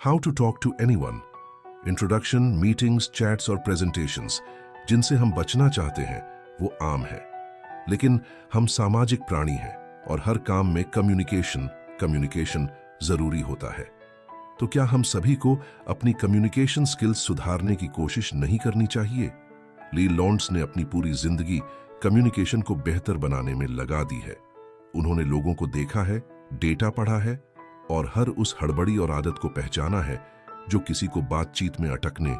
How to talk to anyone. Introduction, meetings, chats और presentations जिनसे हम बचना चाहते हैं वो आम है, लेकिन हम सामाजिक प्राणी हैं और हर काम में कम्युनिकेशन जरूरी होता है। तो क्या हम सभी को अपनी कम्युनिकेशन स्किल्स सुधारने की कोशिश नहीं करनी चाहिए? ली लॉन्ड्स ने अपनी पूरी जिंदगी कम्युनिकेशन को बेहतर बनाने में लगा दी है। उन्होंने लोगों को देखा है, डेटा पढ़ा है और हर उस हड़बड़ी और आदत को पहचाना है जो किसी को बातचीत में अटकने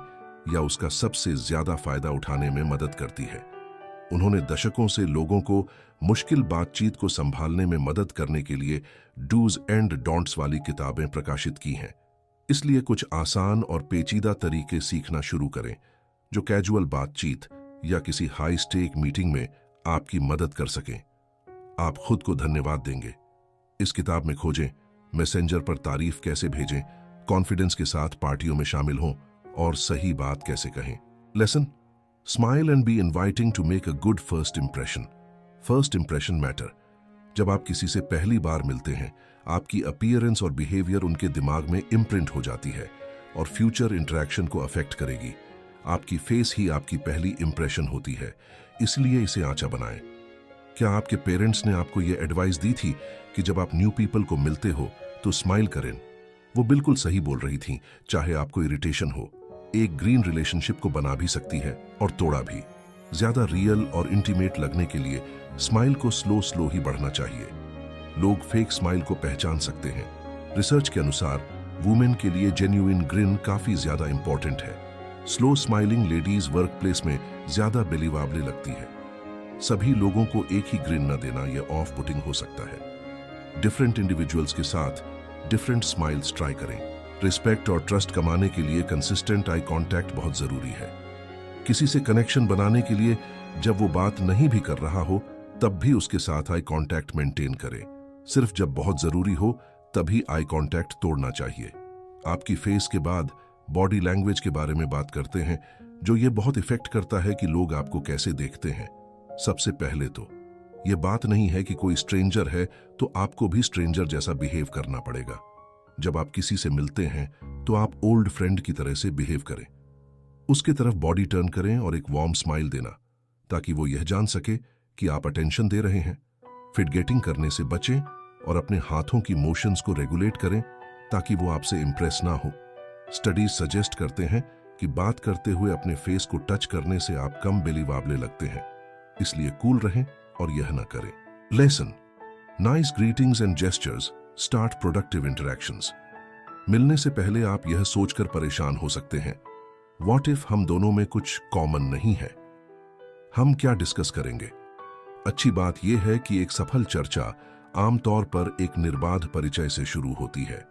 या उसका सबसे ज्यादा फायदा उठाने में मदद करती है। उन्होंने दशकों से लोगों को मुश्किल बातचीत को संभालने में मदद करने के लिए डूज एंड डोंट्स वाली किताबें प्रकाशित की हैं। इसलिए कुछ आसान और पेचीदा तरीके सीखना शुरू करें जो कैजुअल बातचीत या किसी हाई स्टेक मीटिंग में आपकी मदद कर सकें। आप खुद को धन्यवाद देंगे। इस किताब में खोजें मैसेंजर पर तारीफ कैसे भेजें, कॉन्फिडेंस के साथ पार्टियों में शामिल हों और सही बात कैसे कहें। Lesson, smile and be inviting to make a good first impression. First impression matter. जब आप किसी से पहली बार मिलते हैं, आपकी अपीयरेंस और बिहेवियर उनके दिमाग में इम्प्रिंट हो जाती है और फ्यूचर इंटरेक्शन को अफेक्ट करेगी। आपकी फेस ही आपकी पहली इंप्रेशन होती है, इसलिए इसे आंचा बनाएं। क्या आपके पेरेंट्स ने आपको यह एडवाइस दी थी कि जब आप न्यू पीपल को मिलते हो तो स्माइल करें? वो बिल्कुल सही बोल रही थी, चाहे आपको इरिटेशन हो। एक ग्रीन रिलेशनशिप को बना भी सकती है और तोड़ा भी। ज्यादा रियल और इंटीमेट लगने के लिए स्माइल को स्लो ही बढ़ना चाहिए। लोग फेक स्माइल को पहचान सकते हैं। रिसर्च के अनुसार वुमेन के लिए जेन्युइन ग्रिन काफी ज्यादा इंपॉर्टेंट है। Slow smiling ladies work place में ज्यादा बिलीवेबल लगती है। सभी लोगों को एक ही ग्रिन न देना यह ऑफ पुटिंग हो सकता है। डिफरेंट इंडिविजुअल्स के साथ डिफरेंट स्माइल्स ट्राई करें। रिस्पेक्ट और ट्रस्ट कमाने के लिए कंसिस्टेंट आई कांटेक्ट बहुत जरूरी है। किसी से कनेक्शन बनाने के लिए जब वो बात नहीं भी कर रहा हो तब भी उसके साथ आई कांटेक्ट मेंटेन करें। सिर्फ जब बहुत जरूरी हो तभी आई कांटेक्ट तोड़ना चाहिए। आपकी फेस के बाद बॉडी लैंग्वेज के बारे में बात करते हैं, जो ये बहुत इफेक्ट करता है कि लोग आपको कैसे देखते हैं। सबसे पहले तो ये बात नहीं है कि कोई स्ट्रेंजर है तो आपको भी स्ट्रेंजर जैसा बिहेव करना पड़ेगा। जब आप किसी से मिलते हैं तो आप ओल्ड फ्रेंड की तरह से बिहेव करें। उसके तरफ बॉडी टर्न करें और एक वार्म स्माइल देना, ताकि वो यह जान सके कि आप अटेंशन दे रहे हैं। फिडगेटिंग करने से बचें और अपने हाथों की मोशंस को रेगुलेट करें ताकि वो आपसे इंप्रेस ना हो। स्टडीज सजेस्ट करते हैं कि बात करते हुए अपने फेस को टच करने से आप कम बिलीवेबल लगते हैं, इसलिए कूल रहें और यह ना करें। Lesson, nice greetings and gestures start productive interactions. मिलने से पहले आप यह सोचकर परेशान हो सकते हैं, व्हाट इफ हम दोनों में कुछ कॉमन नहीं है? हम क्या डिस्कस करेंगे? अच्छी बात यह है कि एक सफल चर्चा आमतौर पर एक निर्बाध परिचय से शुरू होती है।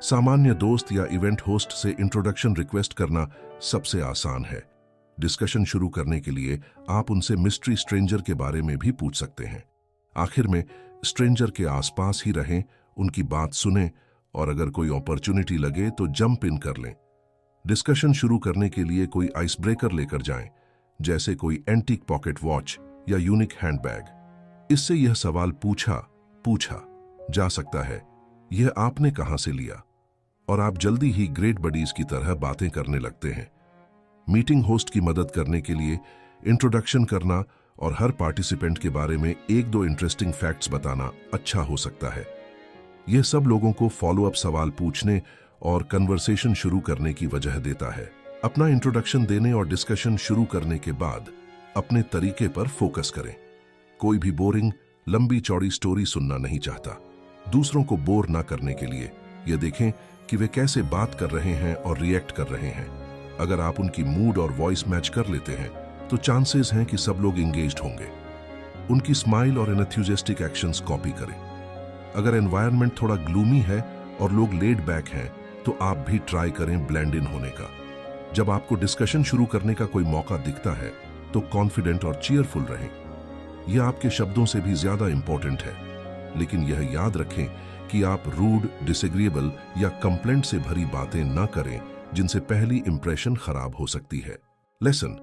सामान्य दोस्त या इवेंट होस्ट से इंट्रोडक्शन रिक्वेस्ट करना सबसे आसान है। डिस्कशन शुरू करने के लिए आप उनसे मिस्ट्री स्ट्रेंजर के बारे में भी पूछ सकते हैं। आखिर में स्ट्रेंजर के आसपास ही रहें, उनकी बात सुनें और अगर कोई अपॉर्चुनिटी लगे तो जंप इन कर लें। डिस्कशन शुरू करने के लिए कोई आइस ब्रेकर लेकर जाएं, जैसे कोई एंटीक पॉकेट वॉच या यूनिक हैंडबैग। इससे यह सवाल पूछा जा सकता है, यह आपने कहां से लिया? और आप जल्दी ही ग्रेट बडीज की तरह बातें करने लगते हैं। मीटिंग होस्ट की मदद करने के लिए इंट्रोडक्शन करना और हर पार्टिसिपेंट के बारे में एक दो इंटरेस्टिंग फैक्ट्स बताना अच्छा हो सकता है। यह सब लोगों को फॉलो अप सवाल पूछने और कन्वर्सेशन शुरू करने की वजह देता है। अपना इंट्रोडक्शन देने और डिस्कशन शुरू करने के बाद अपने तरीके पर फोकस करें। कोई भी बोरिंग, लंबी चौड़ी स्टोरी सुनना नहीं चाहता। दूसरों को बोर ना करने के लिए यह देखें कि वे कैसे बात कर रहे हैं और रिएक्ट कर रहे हैं। अगर आप उनकी मूड और वॉइस मैच कर लेते हैं तो चांसेस हैं कि सब लोग एंगेज्ड होंगे। उनकी स्माइल और एंथुसियास्टिक एक्शंस कॉपी करें। अगर एनवायरनमेंट थोड़ा ग्लूमी है और लोग लेड बैक हैं तो आप भी ट्राई करें ब्लेंड इन होने का। जब आपको डिस्कशन शुरू करने का कोई मौका दिखता है तो कॉन्फिडेंट और चीयरफुल रहें। यह आपके शब्दों से भी ज्यादा इंपॉर्टेंट है, लेकिन यह याद रखें कि आप रूड, डिसएग्रीएबल या कंप्लेंट से भरी बातें न करें जिनसे पहली इंप्रेशन खराब हो सकती है। Lesson,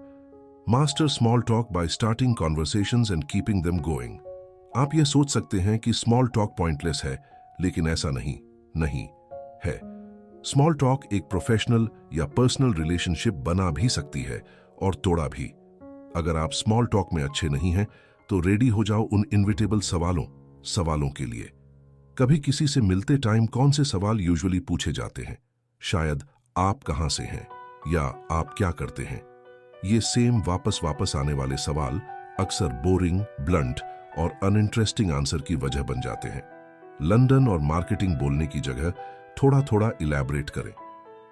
master small talk bye starting conversations and keeping them going. आप यह सोच सकते हैं कि स्मॉल टॉक पॉइंटलेस है, लेकिन ऐसा नहीं है। स्मॉल टॉक एक प्रोफेशनल या पर्सनल रिलेशनशिप बना भी सकती है और तोड़ा भी। अगर आप स्मॉल टॉक में अच्छे नहीं हैं तो रेडी हो जाओ उन इनविटेबल सवालों के लिए। कभी किसी से मिलते टाइम कौन से सवाल यूजुअली पूछे जाते हैं? शायद आप कहां से हैं या आप क्या करते हैं। ये सेम वापस आने वाले सवाल अक्सर बोरिंग, ब्लंट और अनइंटरेस्टिंग आंसर की वजह बन जाते हैं। लंदन और मार्केटिंग बोलने की जगह थोड़ा थोड़ा इलैबोरेट करें।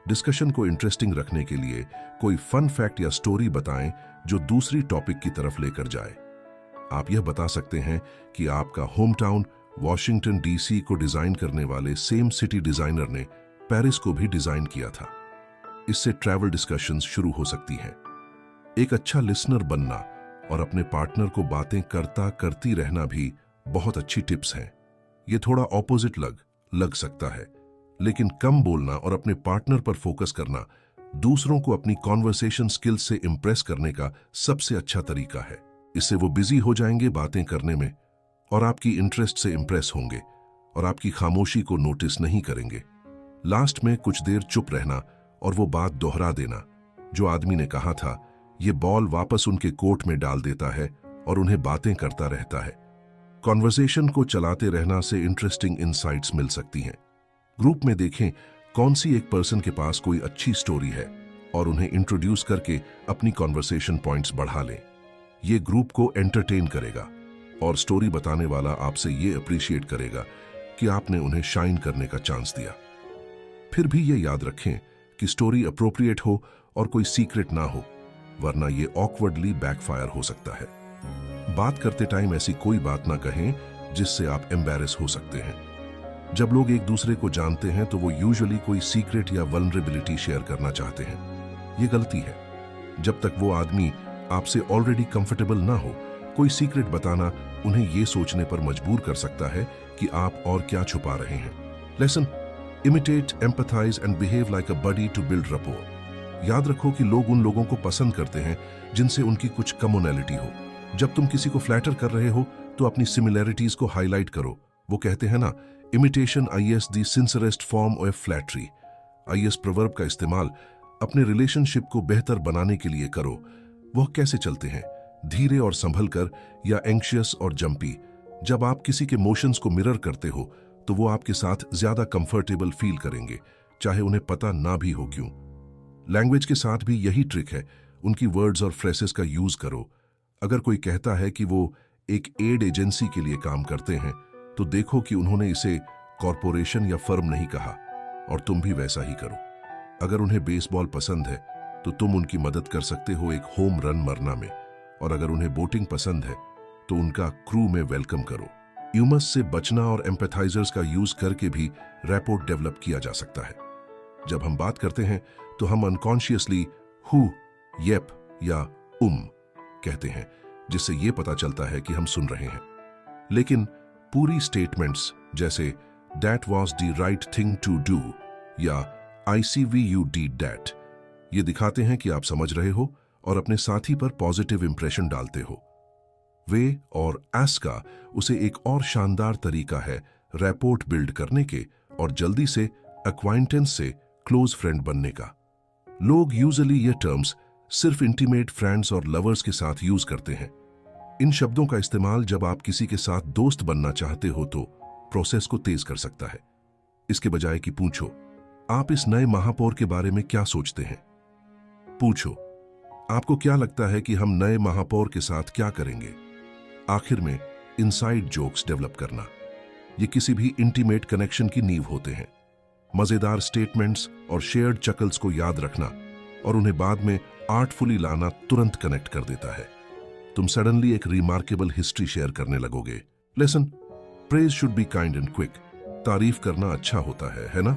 डिस्कशन को इंटरेस्टिंग रखने के लिए कोई फन फैक्ट या स्टोरी बताएं जो दूसरी टॉपिक की तरफ लेकर जाए। आप यह बता सकते हैं कि आपका होम टाउन वॉशिंगटन डीसी को डिजाइन करने वाले सेम सिटी डिजाइनर ने पेरिस को भी डिजाइन किया था। इससे ट्रैवल डिस्कशंस शुरू हो सकती हैं। एक अच्छा लिसनर बनना और अपने पार्टनर को बातें करती रहना भी बहुत अच्छी टिप्स हैं। ये थोड़ा ऑपोजिट लग सकता है, लेकिन कम बोलना और अपने पार्टनर पर फोकस करना दूसरों को अपनी कॉन्वर्सेशन स्किल्स से इंप्रेस करने का सबसे अच्छा तरीका है। इससे वो बिजी हो जाएंगे बातें करने में और आपकी इंटरेस्ट से इंप्रेस होंगे और आपकी खामोशी को नोटिस नहीं करेंगे। लास्ट में कुछ देर चुप रहना और वो बात दोहरा देना जो आदमी ने कहा था। ये बॉल वापस उनके कोर्ट में डाल देता है और उन्हें बातें करता रहता है। कॉन्वर्सेशन को चलाते रहना से इंटरेस्टिंग इंसाइट्स मिल सकती हैं। ग्रुप में देखें कौन सी एक पर्सन के पास कोई अच्छी स्टोरी है और उन्हें इंट्रोड्यूस करके अपनी कॉन्वर्सेशन पॉइंट्स बढ़ा लें। ये ग्रुप को एंटरटेन करेगा और स्टोरी बताने वाला आपसे ये अप्रिशिएट करेगा कि आपने उन्हें शाइन करने का चांस दिया। फिर भी ये याद रखें कि स्टोरी अप्रोप्रिएट हो और कोई सीक्रेट ना हो, वरना ये ऑकवर्डली बैकफायर हो सकता है। बात करते टाइम ऐसी कोई बात ना कहें जिससे आप एम्बैरेस हो सकते हैं। जब लोग एक दूसरे को जानते हैं तो वो यूजुअली कोई सीक्रेट या वल्नरेबिलिटी शेयर करना चाहते हैं। ये गलती है। जब तक वो आदमी आपसे ऑलरेडी कंफर्टेबल ना हो, कोई सीक्रेट बताना उन्हें ये सोचने पर मजबूर कर सकता है कि आप और क्या छुपा रहे हैं। Lesson: imitate, empathize and behave like a buddy to build rapport. याद रखो कि लोग उन लोगों को पसंद करते हैं जिनसे उनकी कुछ कॉमनैलिटी हो। जब तुम किसी को फ्लैटर कर रहे हो तो अपनी सिमिलैरिटीज को हाईलाइट करो। वो कहते हैं ना, imitation is the sincerest form of flattery। is proverb का इस्तेमाल अपने रिलेशनशिप को बेहतर बनाने के लिए करो। वह कैसे चलते हैं? धीरे और संभल कर या एंग्शियस और जंपी। जब आप किसी के मोशंस को मिरर करते हो तो वो आपके साथ ज्यादा कंफर्टेबल फील करेंगे, चाहे उन्हें पता ना भी हो क्यों। लैंग्वेज के साथ भी यही ट्रिक है। उनकी वर्ड्स और फ्रेसेस का यूज करो। अगर कोई कहता है कि वो एक एड एजेंसी के लिए काम करते हैं तो देखो कि उन्होंने इसे कॉरपोरेशन या फर्म नहीं कहा, और तुम भी वैसा ही करो। अगर उन्हें बेसबॉल पसंद है तो तुम उनकी मदद कर सकते हो एक होम रन मरना में, और अगर उन्हें बोटिंग पसंद है तो उनका क्रू में वेलकम करो। ह्यूमस से बचना और एम्पैथाइजर्स का यूज करके भी रैपोर्ट डेवलप किया जा सकता है। जब हम बात करते हैं तो हम अनकॉन्शियसली हु, येप या कहते हैं, जिससे यह पता चलता है कि हम सुन रहे हैं। लेकिन पूरी स्टेटमेंट्स जैसे that was the right thing to do या I see we you did that, ये दिखाते हैं कि आप समझ रहे हो और अपने साथी पर पॉजिटिव इंप्रेशन डालते हो। वे और एस का उसे एक और शानदार तरीका है रैपोर्ट बिल्ड करने के और जल्दी से एक्वाइंटेंस से क्लोज फ्रेंड बनने का। लोग यूजुअली ये टर्म्स सिर्फ इंटीमेट फ्रेंड्स और लवर्स के साथ यूज करते हैं। इन शब्दों का इस्तेमाल जब आप किसी के साथ दोस्त बनना चाहते हो तो प्रोसेस को तेज कर सकता है। इसके बजाय कि पूछो, आप इस नए महापौर के बारे में क्या सोचते हैं, पूछो, आपको क्या लगता है कि हम नए महापौर के साथ क्या करेंगे। आखिर में इनसाइड जोक्स डेवलप करना, ये किसी भी इंटीमेट कनेक्शन की नींव होते हैं। मजेदार स्टेटमेंट्स और शेयर्ड चकल्स को याद रखना और उन्हें बाद में आर्टफुली लाना तुरंत कनेक्ट कर देता है। तुम सडनली एक रिमार्केबल हिस्ट्री शेयर करने लगोगे। Lesson: praise should be kind and quick. तारीफ करना अच्छा होता है ना?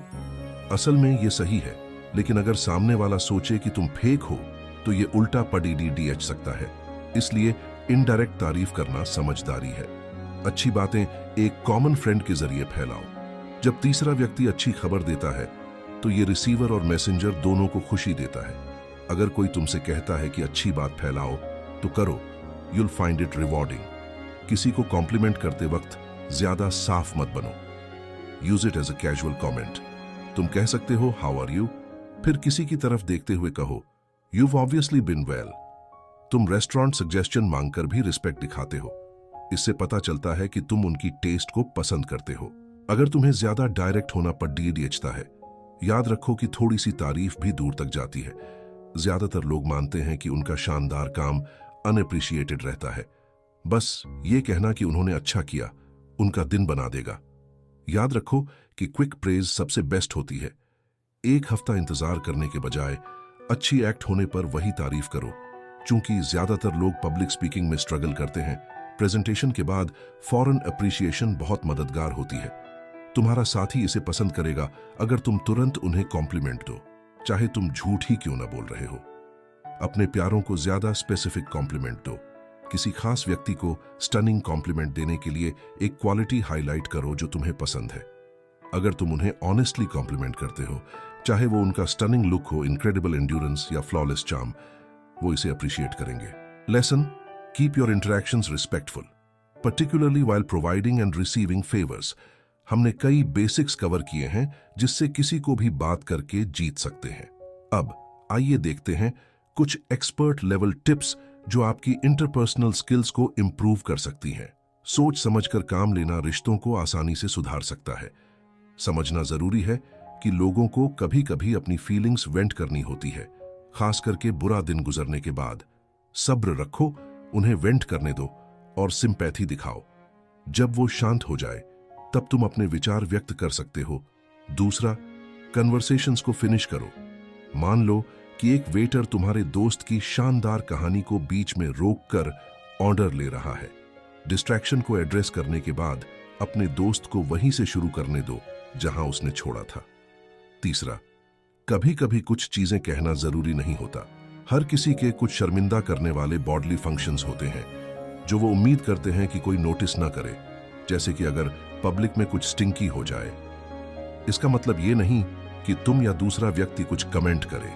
असल में ये सही है, लेकिन अगर सामने वाला सोचे कि तुम फेक हो तो ये उल्टा पड़ीडीएच सकता है। इसलिए इनडायरेक्ट तारीफ करना समझदारी है। अच्छी बातें एक कॉमन फ्रेंड के जरिए फैलाओ। जब तीसरा व्यक्ति अच्छी खबर देता है तो ये रिसीवर और मैसेंजर दोनों को खुशी देता है। अगर कोई तुमसे कहता है कि अच्छी बात फैलाओ तो करो, यूल फाइंड इट रिवॉर्डिंग। किसी को कॉम्प्लीमेंट करते वक्त ज्यादा साफ मत बनो। Use it as a casual comment. तुम कह सकते हो हाउ आर यू, फिर किसी की तरफ देखते हुए कहो यू've ऑब्वियसली बिन वेल। तुम रेस्टोरेंट सजेशन मांगकर भी रिस्पेक्ट दिखाते हो। इससे पता चलता है कि तुम उनकी टेस्ट को पसंद करते हो। अगर तुम्हें ज्यादा डायरेक्ट होना पड़ता है, याद रखो कि थोड़ी सी तारीफ भी दूर तक जाती है। ज्यादातर लोग मानते हैं कि उनका शानदार काम अनएप्रिशिएटेड रहता है। बस ये कहना कि उन्होंने अच्छा किया उनका दिन बना देगा। याद रखो कि क्विक प्रेज सबसे बेस्ट होती है। एक हफ्ता इंतजार करने के बजाय अच्छी एक्ट होने पर वही तारीफ करो। चूंकि ज्यादातर लोग पब्लिक स्पीकिंग में स्ट्रगल करते हैं, प्रेजेंटेशन के बाद फौरन अप्रिशिएशन बहुत मददगार होती है। तुम्हारा साथी इसे पसंद करेगा अगर तुम तुरंत उन्हें कॉम्प्लीमेंट दो, चाहे तुम झूठ ही क्यों ना बोल रहे हो। अपने प्यारों को ज्यादा स्पेसिफिक कॉम्प्लीमेंट दो। किसी खास व्यक्ति को स्टनिंग कॉम्प्लीमेंट देने के लिए एक क्वालिटी हाईलाइट करो जो तुम्हें पसंद है। अगर तुम उन्हें ऑनेस्टली कॉम्प्लीमेंट करते हो, चाहे वो उनका स्टनिंग लुक हो, इनक्रेडिबल एंड्योरेंस या फ्लॉलेस चार्म, वो इसे अप्रिशिएट करेंगे। Lesson: keep your interactions respectful, particularly while providing and receiving favours. हमने कई बेसिक्स कवर किए हैं जिससे किसी को भी बात करके जीत सकते हैं। अब आइए देखते हैं कुछ एक्सपर्ट लेवल टिप्स जो आपकी इंटरपर्सनल स्किल्स को इंप्रूव कर सकती हैं। सोच समझकर काम लेना रिश्तों को आसानी से सुधार सकता है। समझना जरूरी है कि लोगों को कभी कभी अपनी फीलिंग्स वेंट करनी होती है, खास करके बुरा दिन गुजरने के बाद। सब्र रखो, उन्हें वेंट करने दो और सिंपैथी दिखाओ। जब वो शांत हो जाए तब तुम अपने विचार व्यक्त कर सकते हो। दूसरा, कन्वर्सेशंस को फिनिश करो। मान लो कि एक वेटर तुम्हारे दोस्त की शानदार कहानी को बीच में रोककर ऑर्डर ले रहा है। डिस्ट्रैक्शन को एड्रेस करने के बाद अपने दोस्त को वहीं से शुरू करने दो जहां उसने छोड़ा था। तीसरा, कभी कभी कुछ चीजें कहना जरूरी नहीं होता। हर किसी के कुछ शर्मिंदा करने वाले बॉडली फंक्शंस होते हैं जो वो उम्मीद करते हैं कि कोई नोटिस ना करे, जैसे कि अगर पब्लिक में कुछ स्टिंकी हो जाए। इसका मतलब ये नहीं कि तुम या दूसरा व्यक्ति कुछ कमेंट करे।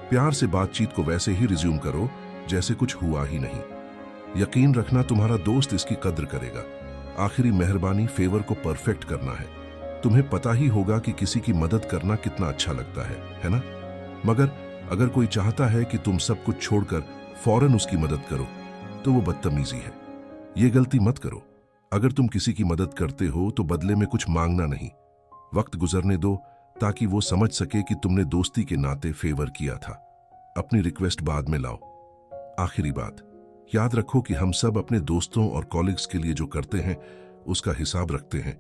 प्यार से बातचीत को वैसे ही रिज्यूम करो जैसे कुछ हुआ ही नहीं। यकीन रखना तुम्हारा दोस्त इसकी कद्र करेगा। आखिरी मेहरबानी, फेवर को परफेक्ट करना है। तुम्हें पता ही होगा कि किसी की मदद करना कितना अच्छा लगता है ना? मगर अगर कोई चाहता है कि तुम सब कुछ छोड़कर फौरन उसकी मदद करो तो वो बदतमीजी है। ये गलती मत करो। अगर तुम किसी की मदद करते हो तो बदले में कुछ मांगना नहीं। वक्त गुजरने दो ताकि वो समझ सके कि तुमने दोस्ती के नाते फेवर किया था। अपनी रिक्वेस्ट बाद में लाओ। आखिरी बात, याद रखो कि हम सब अपने दोस्तों और कॉलिग्स के लिए जो करते हैं उसका हिसाब रखते हैं।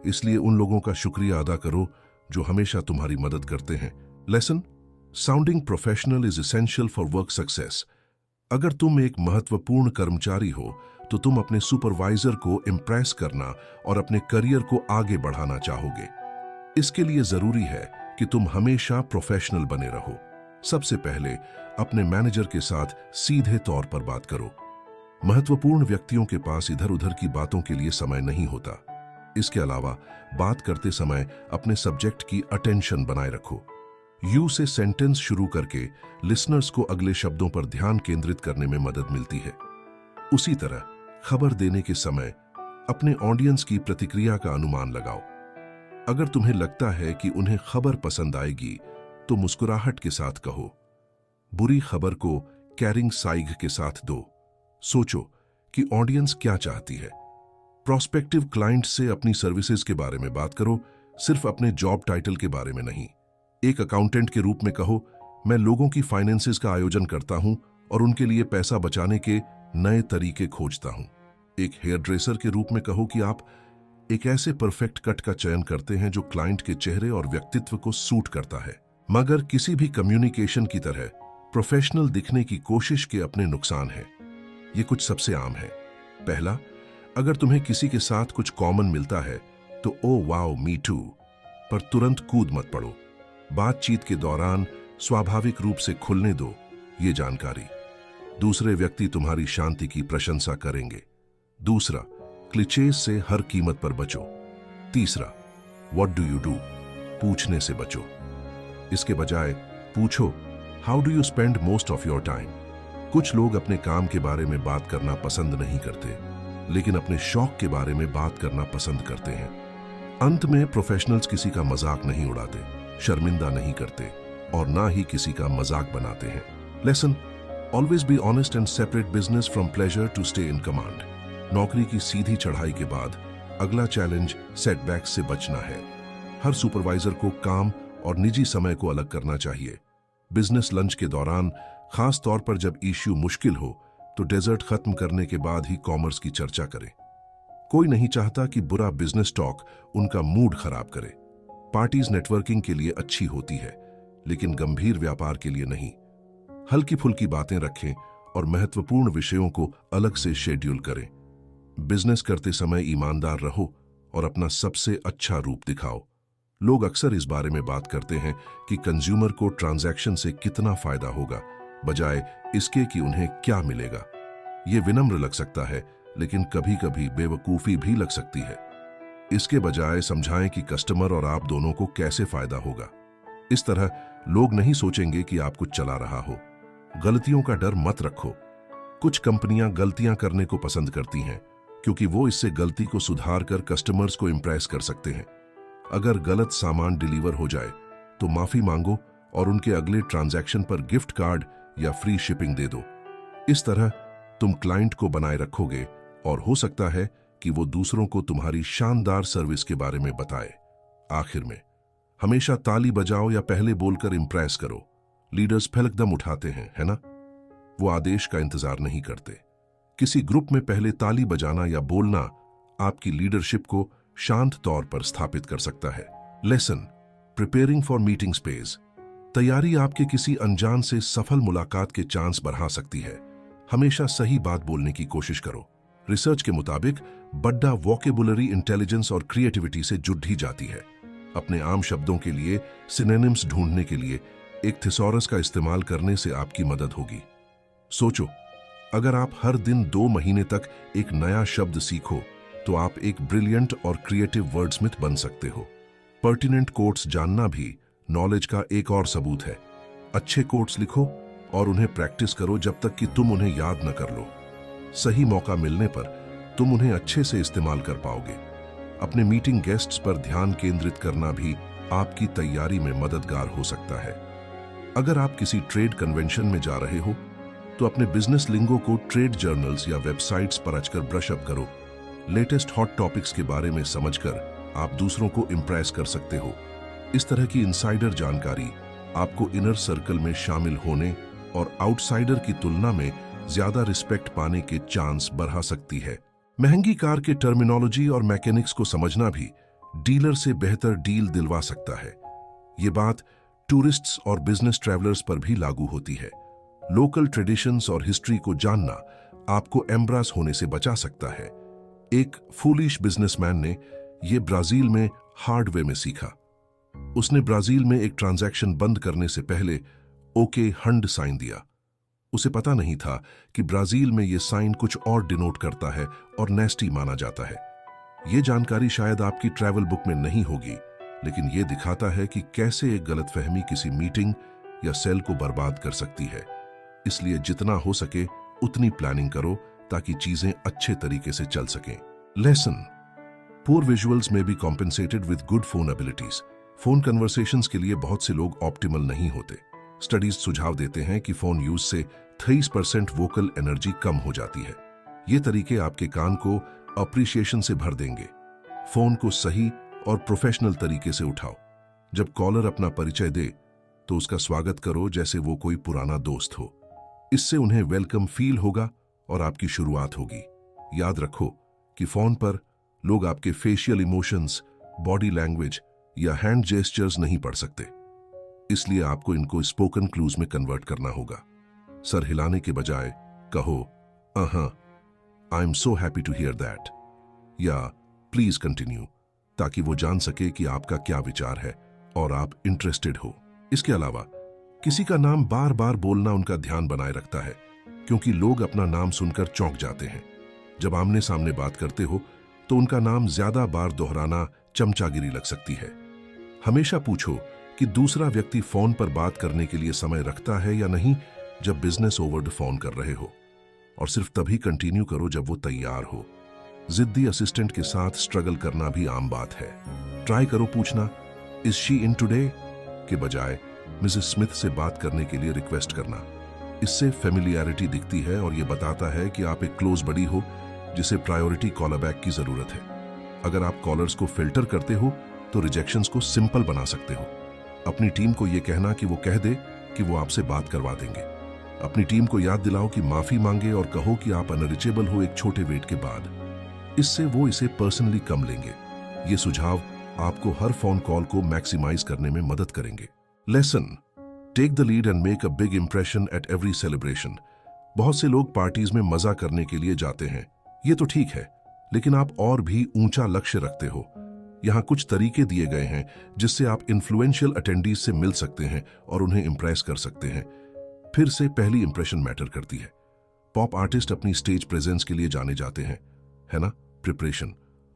इसलिए उन लोगों का शुक्रिया अदा करो जो हमेशा तुम्हारी मदद करते हैं। Lesson: sounding professional is essential for work success. अगर तुम एक महत्वपूर्ण कर्मचारी हो तो तुम अपने सुपरवाइजर को इम्प्रेस करना और अपने करियर को आगे बढ़ाना चाहोगे। इसके लिए जरूरी है कि तुम हमेशा प्रोफेशनल बने रहो। सबसे पहले अपने मैनेजर के साथ सीधे तौर पर बात करो। महत्वपूर्ण व्यक्तियों के पास इधर उधर की बातों के लिए समय नहीं होता। इसके अलावा बात करते समय अपने सब्जेक्ट की अटेंशन बनाए रखो। यू से सेंटेंस शुरू करके लिसनर्स को अगले शब्दों पर ध्यान केंद्रित करने में मदद मिलती है। उसी तरह खबर देने के समय अपने ऑडियंस की प्रतिक्रिया का अनुमान लगाओ। अगर तुम्हें लगता है कि उन्हें खबर पसंद आएगी तो मुस्कुराहट के साथ कहो। बुरी खबर को कैरिंग साइग के साथ दो। सोचो कि ऑडियंस क्या चाहती है। प्रोस्पेक्टिव क्लाइंट से अपनी सर्विसेज के बारे में बात करो, सिर्फ अपने जॉब टाइटल के बारे में नहीं। एक अकाउंटेंट के रूप में कहो, मैं लोगों की फाइनेंसेस का आयोजन करता हूं और उनके लिए पैसा बचाने के नए तरीके खोजता हूं। एक हेयर ड्रेसर के रूप में कहो कि आप एक ऐसे परफेक्ट कट का चयन करते हैं जो क्लाइंट के चेहरे और व्यक्तित्व को सूट करता है। मगर किसी भी कम्युनिकेशन की तरह प्रोफेशनल दिखने की कोशिश के अपने नुकसान हैं। ये कुछ सबसे आम है। पहला, अगर तुम्हें किसी के साथ कुछ कॉमन मिलता है तो ओ वाओ मी टू पर तुरंत कूद मत पड़ो। बातचीत के दौरान स्वाभाविक रूप से खुलने दो ये जानकारी। दूसरे व्यक्ति तुम्हारी शांति की प्रशंसा करेंगे। दूसरा, क्लिचेज से हर कीमत पर बचो। तीसरा, व्हाट डू यू डू पूछने से बचो। इसके बजाय पूछो, how do you spend most of your time. कुछ लोग अपने काम के बारे में बात करना पसंद नहीं करते, लेकिन अपने शौक के बारे में बात करना पसंद करते हैं। अंत में प्रोफेशनल्स किसी का मजाक नहीं उड़ाते, शर्मिंदा नहीं करते और ना ही किसी का मजाक बनाते हैं। Lesson: always be honest and separate business from pleasure to stay in command. नौकरी की सीधी चढ़ाई के बाद अगला चैलेंज सेटबैक से बचना है। हर सुपरवाइजर को काम और निजी समय को अलग करना चाहिए। बिजनेस लंच के दौरान, खास तौर पर जब इश्यू मुश्किल हो, तो डेजर्ट खत्म करने के बाद ही कॉमर्स की चर्चा करें। कोई नहीं चाहता कि बुरा बिजनेस टॉक उनका मूड खराब करे। पार्टीज नेटवर्किंग के लिए अच्छी होती है, लेकिन गंभीर व्यापार के लिए नहीं। हल्की फुल्की बातें रखें और महत्वपूर्ण विषयों को अलग से शेड्यूल करें। बिजनेस करते समय ईमानदार रहो और अपना सबसे अच्छा रूप दिखाओ। लोग अक्सर इस बारे में बात करते हैं कि कंज्यूमर को ट्रांजैक्शन से कितना फायदा होगा, बजाय इसके कि उन्हें क्या मिलेगा। ये विनम्र लग सकता है, लेकिन कभी कभी बेवकूफी भी लग सकती है। इसके बजाय समझाएं कि कस्टमर और आप दोनों को कैसे फायदा होगा। इस तरह लोग नहीं सोचेंगे कि आप कुछ चला रहा हो। गलतियों का डर मत रखो। कुछ कंपनियां गलतियां करने को पसंद करती हैं, क्योंकि वो इससे गलती को सुधार कर कस्टमर्स को इंप्रेस कर सकते हैं। अगर गलत सामान डिलीवर हो जाए तो माफी मांगो और उनके अगले ट्रांजैक्शन पर गिफ्ट कार्ड या फ्री शिपिंग दे दो। इस तरह तुम क्लाइंट को बनाए रखोगे और हो सकता है कि वो दूसरों को तुम्हारी शानदार सर्विस के बारे में बताए। आखिर में, हमेशा ताली बजाओ या पहले बोलकर इंप्रेस करो। लीडर्स पहलकदम उठाते हैं, है ना? वो आदेश का इंतजार नहीं करते। किसी ग्रुप में पहले ताली बजाना या बोलना आपकी लीडरशिप को शांत तौर पर स्थापित कर सकता है। Lesson: preparing for meeting space. तैयारी आपके किसी अनजान से सफल मुलाकात के चांस बढ़ा सकती है। हमेशा सही बात बोलने की कोशिश करो। रिसर्च के मुताबिक बड्डा वोकेबुलरी इंटेलिजेंस और क्रिएटिविटी से जुड़ ही जाती है। अपने आम शब्दों के लिए सिनोनिम्स ढूंढने के लिए एक थिसॉरस का इस्तेमाल करने से आपकी मदद होगी। सोचो, अगर आप हर दिन 2 महीने तक एक नया शब्द सीखो तो आप एक ब्रिलियंट और क्रिएटिव वर्डस्मिथ बन सकते हो। पर्टिनेंट कोट्स जानना भी नॉलेज का एक और सबूत है। अच्छे कोट्स लिखो और उन्हें प्रैक्टिस करो जब तक कि तुम उन्हें याद न कर लो। सही मौका मिलने पर तुम उन्हें अच्छे से इस्तेमाल कर पाओगे। अपने मीटिंग गेस्ट्स पर ध्यान केंद्रित करना भी आपकी तैयारी में मददगार हो सकता है। अगर आप किसी ट्रेड कन्वेंशन में जा रहे हो तो अपने बिजनेस लिंगो को ट्रेड जर्नल्स या वेबसाइट्स पर अचकर ब्रश अप करो। लेटेस्ट हॉट टॉपिक्स के बारे में समझकर आप दूसरों को इंप्रेस कर सकते हो। इस तरह की इनसाइडर जानकारी आपको इनर सर्कल में शामिल होने और आउटसाइडर की तुलना में ज्यादा रिस्पेक्ट पाने के चांस बढ़ा सकती है। महंगी कार के टर्मिनोलॉजी और मैकेनिक्स को समझना भी डीलर से बेहतर डील दिलवा सकता है। ये बात टूरिस्ट्स और बिजनेस ट्रैवलर्स पर भी लागू होती है। लोकल ट्रेडिशंस और हिस्ट्री को जानना आपको एम्ब्रास होने से बचा सकता है। एक फूलिश बिजनेसमैन ने यह ब्राजील में हार्ड वे में सीखा। उसने ब्राजील में एक ट्रांजैक्शन बंद करने से पहले ओके हंड साइन दिया। उसे पता नहीं था कि ब्राजील में यह साइन कुछ और डिनोट करता है और नेस्टी माना जाता है। यह जानकारी शायद आपकी ट्रैवल बुक में नहीं होगी, लेकिन यह दिखाता है कि कैसे एक गलतफहमी किसी मीटिंग या सेल को बर्बाद कर सकती है। इसलिए जितना हो सके उतनी प्लानिंग करो ताकि चीजें अच्छे तरीके से चल सकें। Lesson: poor visuals may be compensated with good phone abilities. Phone conversations के लिए बहुत से लोग ऑप्टिमल नहीं होते। स्टडीज सुझाव देते हैं कि फोन यूज से 30% वोकल एनर्जी कम हो जाती है। ये तरीके आपके कान को अप्रिशिएशन से भर देंगे। फोन को सही और प्रोफेशनल तरीके से उठाओ। जब कॉलर अपना परिचय दे तो उसका स्वागत करो जैसे वो कोई पुराना दोस्त हो। इससे उन्हें वेलकम फील होगा और आपकी शुरुआत होगी। याद रखो कि फोन पर लोग आपके फेशियल इमोशंस, बॉडी लैंग्वेज या हैंड जेस्चर्स नहीं पढ़ सकते, इसलिए आपको इनको स्पोकन क्लूज में कन्वर्ट करना होगा। सर हिलाने के बजाय कहो I am so happy to hear that या प्लीज कंटिन्यू, ताकि वो जान सके कि आपका क्या विचार है और आप इंटरेस्टेड हो। इसके अलावा किसी का नाम बार बार बोलना उनका ध्यान बनाए रखता है, क्योंकि लोग अपना नाम सुनकर चौंक जाते हैं। जब आमने सामने बात करते हो तो उनका नाम ज्यादा बार दोहराना चमचागिरी लग सकती है। हमेशा पूछो कि दूसरा व्यक्ति फोन पर बात करने के लिए समय रखता है या नहीं जब बिजनेस ओवर द फोन कर रहे हो, और सिर्फ तभी कंटिन्यू करो जब वो तैयार हो। जिद्दी असिस्टेंट के साथ स्ट्रगल करना भी आम बात है। ट्राई करो पूछना इज शी इन टुडे के बजाय मिसेस स्मिथ से बात करने के लिए रिक्वेस्ट करना। इससे फेमिलियरिटी दिखती है और यह बताता है कि आप एक क्लोज बडी हो जिसे प्रायोरिटी कॉलर बैक की जरूरत है। अगर आप कॉलर्स को फिल्टर करते हो तो रिजेक्शंस को सिंपल बना सकते हो। अपनी टीम को यह कहना कि वो कह दे कि वो आपसे बात करवा देंगे। अपनी टीम को याद दिलाओ कि माफी मांगे और कहो कि आप अनरीचेबल हो एक छोटे वेट के बाद। इससे वो इसे पर्सनली कम लेंगे। ये सुझाव आपको हर फोन कॉल को मैक्सिमाइज करने में मदद करेंगे। Lesson, take the lead and make a big impression at every celebration. बहुत से लोग पार्टीज में मजा करने के लिए जाते हैं, ये तो ठीक है, लेकिन आप और भी ऊंचा लक्ष्य रखते हो। यहाँ कुछ तरीके दिए गए हैं जिससे आप इन्फ्लुएंशियल अटेंडीज से मिल सकते हैं और उन्हें इंप्रेस कर सकते हैं। फिर से पहली इंप्रेशन मैटर करती है। पॉप आर्टिस्ट अपनी स्टेज प्रेजेंस के लिए जाने जाते हैं, है ना? प्रिपरेशन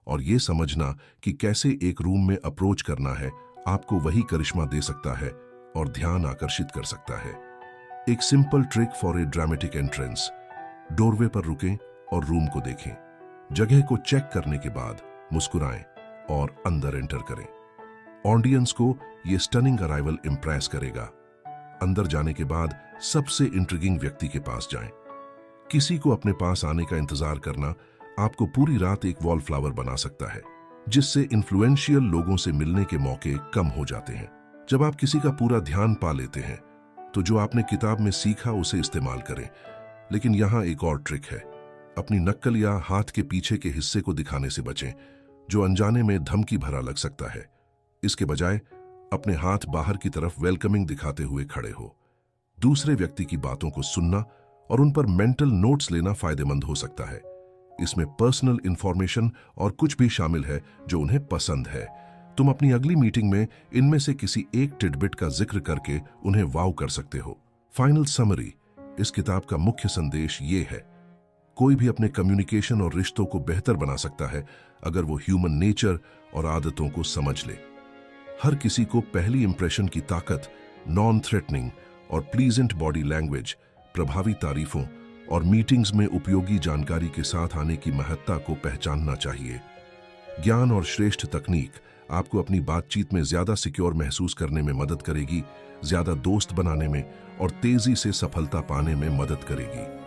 और ये समझना कि कैसे एक रूम में अप्रोच करना है आपको वही करिश्मा दे सकता है और ध्यान आकर्षित कर सकता है। एक simple trick for a dramatic entrance. Doorway पर रुकें और रूम को देखें। जगह को चेक करने के बाद मुस्कुराएं और अंदर एंटर करें। ऑडियंस को यह स्टनिंग अराइवल इंप्रेस करेगा। अंदर जाने के बाद सबसे इंट्रिगिंग व्यक्ति के पास जाएं। किसी को अपने पास आने का इंतजार करना आपको पूरी रात एक वॉलफ्लावर बना सकता है, जिससे इन्फ्लुएंशियल लोगों से मिलने के मौके कम हो जाते हैं। जब आप किसी का पूरा ध्यान पा लेते हैं तो जो आपने किताब में सीखा उसे इस्तेमाल करें। लेकिन यहाँ एक और ट्रिक है। अपनी नक्कल या हाथ के पीछे के हिस्से को दिखाने से बचें, जो अनजाने में धमकी भरा लग सकता है। इसके बजाय अपने हाथ बाहर की तरफ वेलकमिंग दिखाते हुए खड़े हो। दूसरे व्यक्ति की बातों को सुनना और उन पर मेंटल नोट्स लेना फायदेमंद हो सकता है। इसमें पर्सनल इंफॉर्मेशन और कुछ भी शामिल है जो उन्हें पसंद है। तुम अपनी अगली मीटिंग में इनमें से किसी एक टिडबिट का जिक्र करके उन्हें वाव कर सकते हो। फाइनल समरी, इस किताब का मुख्य संदेश ये है, कोई भी अपने कम्युनिकेशन और रिश्तों को बेहतर बना सकता है अगर वो ह्यूमन नेचर और आदतों को समझ ले। हर किसी को पहली इंप्रेशन की ताकत, नॉन थ्रेटनिंग और प्लीजेंट बॉडी लैंग्वेज, प्रभावी तारीफों और मीटिंग्स में उपयोगी जानकारी के साथ आने की महत्ता को पहचानना चाहिए। ज्ञान और श्रेष्ठ तकनीक आपको अपनी बातचीत में ज्यादा सिक्योर महसूस करने में मदद करेगी, ज्यादा दोस्त बनाने में और तेजी से सफलता पाने में मदद करेगी।